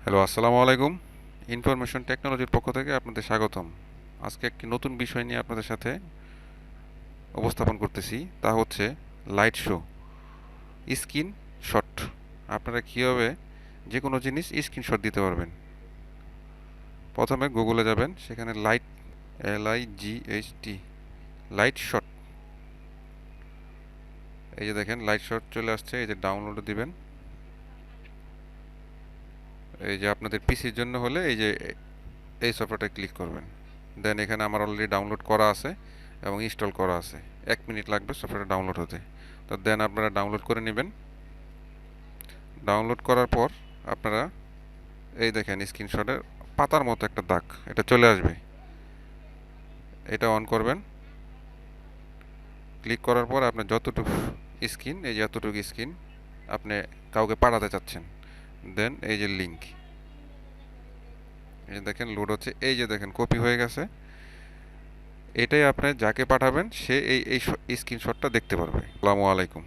Hello, আসসালামু আলাইকুম। Information টেকনোলজির পক্ষ থেকে আপনাদের স্বাগতম। আজকে একটি নতুন বিষয় নিয়ে আপনাদের সাথে উপস্থাপন করতেছি, তা হচ্ছে লাইট শো, স্ক্রিন শট। আপনারা কীভাবে যে কোনো জিনিস স্ক্রিনশট দিতে পারবেন। প্রথমে গুগলে যাবেন, সেখানে LIGHT লাইট শট, এই যে দেখেন লাইট শট চলে আসছে। এই যে ডাউনলোড দিবেন, এই যে আপনাদের পিসির জন্য হলে এই সফটওয়্যারটা ক্লিক করবেন। দেন এখানে আমার অলরেডি ডাউনলোড করা আছে এবং ইনস্টল করা আছে। 1 মিনিট লাগবে সফটওয়্যারটা ডাউনলোড হতে। তো দেন আপনারা ডাউনলোড করে নেবেন। ডাউনলোড করার পর আপনারা এই দেখেন স্ক্রিনশটের পাতার মতো একটা দাগ, এটা চলে আসবে। এটা অন করবেন। ক্লিক করার পর আপনার যতটুকু স্ক্রিন, এই যে এতটুকু স্ক্রিন আপনি কাউকে পাঠাতে চাচ্ছেন, দেন এই যে লিঙ্ক, এই যে দেখেন লোড হচ্ছে, এই যে দেখেন কপি হয়ে গেছে। এটাই আপনি যাকে পাঠাবেন সে এই স্ক্রিনশটটা দেখতে পারবে। আসসালামু আলাইকুম।